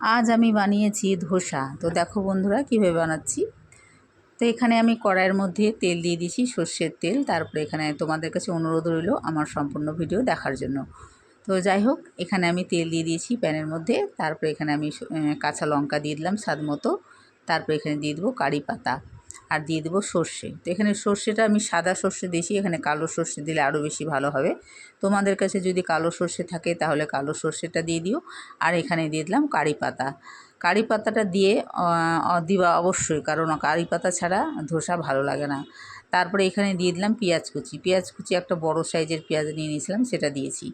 আজ আমি বানিয়েছি ধোসা। তো দেখো বন্ধুরা কীভাবে বানাচ্ছি। তো এখানে আমি কড়াইয়ের মধ্যে তেল দিয়ে দিয়েছি, সর্ষের তেল। তারপরে এখানে তোমাদের কাছে অনুরোধ রইল আমার সম্পূর্ণ ভিডিও দেখার জন্য। তো যাই হোক, এখানে আমি তেল দিয়ে দিয়েছি প্যানের মধ্যে। তারপরে এখানে আমি কাঁচা লঙ্কা দিয়ে দিলাম স্বাদ মতো। তারপরে এখানে দিয়ে দেবো কারি পাতা আর দিয়ে দেবো সর্ষে। তো এখানে সর্ষেটা আমি সাদা সর্ষে দিয়েছি, এখানে কালো সর্ষে দিলে আরও বেশি ভালো হবে। তোমাদের কাছে যদি কালো সর্ষে থাকে তাহলে কালো সর্ষেটা দিয়ে দিও। আর এখানে দিয়ে দিলাম কারি পাতা। কারি পাতাটা দিয়ে দিবা অবশ্যই, কারণ কারি পাতা ছাড়া ধোসা ভালো লাগে না। তারপরে এখানে দিয়ে দিলাম পেঁয়াজ কুচি। পেঁয়াজ কুচি একটা বড় সাইজের পেঁয়াজ নিয়ে নিয়েছিলাম, সেটা দিয়েছি।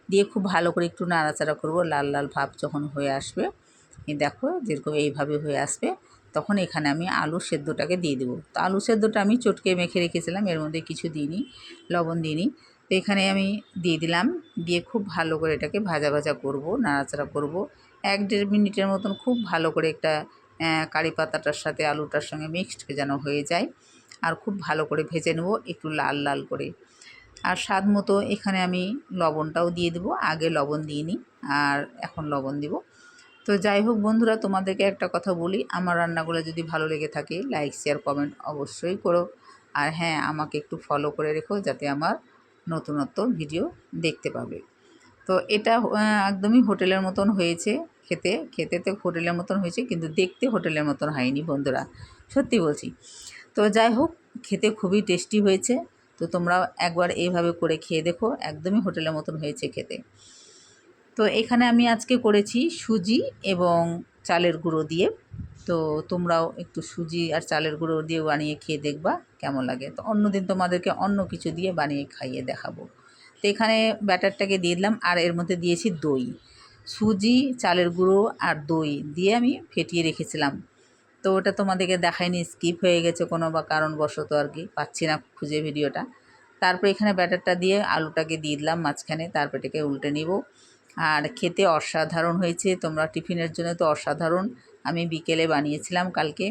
দিয়ে খুব ভালো করে একটু নাড়াচাড়া করব। লাল লাল ভাব যখন হয়ে আসবে, দেখো যেরকম এইভাবে হয়ে আসবে, তখন এখানে আমি আলু সেদ্ধটাকে দিয়ে দেবো। তো আলু সেদ্ধটা আমি চটকে মেখে রেখেছিলাম, এর মধ্যে কিছু দিইনি, লবণ দিইনি। তো এখানে আমি দিয়ে দিলাম। দিয়ে খুব ভালো করে এটাকে ভাজা ভাজা করব, নাড়াচাড়া করব 1-1.5 মিনিটের মতন। খুব ভালো করে একটা কারি পাতাটার সাথে আলুটার সঙ্গে মিক্সড যেন হয়ে যায়। আর খুব ভালো করে ভেজে নেব একটু লাল লাল করে। আর স্বাদ মতো এখানে আমি লবণটাও দিয়ে দেবো। আগে লবণ দিইনি, আর এখন লবণ দিব। তো যাই হোক বন্ধুরা, তোমাদেরকে একটা কথা বলি, আমার রান্নাগুলো যদি ভালো লেগে থাকে লাইক শেয়ার কমেন্ট অবশ্যই করো। আর হ্যাঁ, আমাকে একটু ফলো করে রেখো, যাতে আমার নতুনত্ব ভিডিও দেখতে পাবে। তো এটা একদমই হোটেলের মতন হয়েছে। খেতে তো হোটেলের মতন হয়েছে, কিন্তু দেখতে হোটেলের মতন হয়নি বন্ধুরা, সত্যি বলছি। তো যাই হোক, খেতে খুবই টেস্টি হয়েছে। তো তোমরাও একবার এইভাবে করে খেয়ে দেখো, একদমই হোটেলের মতন হয়েছে খেতে। তো এখানে আমি আজকে করেছি সুজি এবং চালের গুঁড়ো দিয়ে। তো তোমরাও একটু সুজি আর চালের গুঁড়ো দিয়ে বানিয়ে খেয়ে দেখবা কেমন লাগে। তো অন্যদিন তোমাদেরকে অন্য কিছু দিয়ে বানিয়ে খাইয়ে দেখাবো। তো এখানে ব্যাটারটাকে দিয়ে দিলাম, আর এর মধ্যে দিয়েছি দই। সুজি, চালের গুঁড়ো আর দই দিয়ে আমি ফেটিয়ে রেখেছিলাম। তো ওটা তোমাদেরকে দেখায়নি, স্কিপ হয়ে গেছে কোনো বা কারণবশত আর কি, পাচ্ছি না খুঁজে ভিডিওটা। তারপর এখানে ব্যাটারটা দিয়ে আলুটাকে দিয়ে দিলাম মাঝখানে। তারপর এটাকে উল্টে নিব। আর খেতে অসাধারণ হয়েছে। তোমরা টিফিনের জন্য তো অসাধারণ। আমি বিকেলে বানিয়েছিলাম কালকে।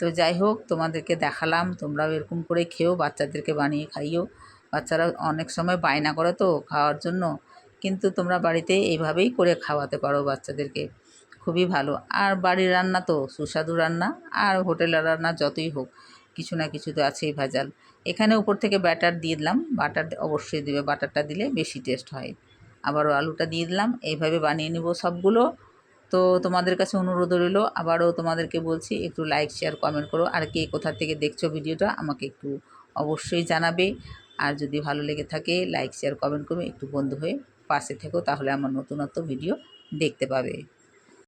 তো যাই হোক, তোমাদেরকে দেখালাম, তোমরাও এরকম করে খেও, বাচ্চাদেরকে বানিয়ে খাইও। বাচ্চারা অনেক সময় বায়না করে তো খাওয়ার জন্য, কিন্তু তোমরা বাড়িতে এইভাবেই করে খাওয়াতে পারো বাচ্চাদেরকে, খুবই ভালো। আর বাড়ির রান্না তো সুস্বাদু রান্না, আর হোটেলের রান্না যতই হোক, কিছু না কিছু তো আছেই ভেজাল। এখানে উপর থেকে ব্যাটার দিয়ে দিলাম। বাটার অবশ্যই দেবে, বাটারটা দিলে বেশি টেস্ট হয়। আবারও আলুটা দিয়ে দিলাম। এইভাবে বানিয়ে নেব সবগুলো। তো তোমাদের কাছে অনুরোধ রইল, আবারও তোমাদেরকে বলছি, একটু লাইক শেয়ার কমেন্ট করো। আর কে কোথা থেকে দেখছো ভিডিওটা আমাকে একটু অবশ্যই জানাবে। আর যদি ভালো লেগে থাকে লাইক শেয়ার কমেন্ট করবে, একটু বন্ধু হয়ে পাশে থেকো, তাহলে আমার নতুনত্ব ভিডিও দেখতে পাবে।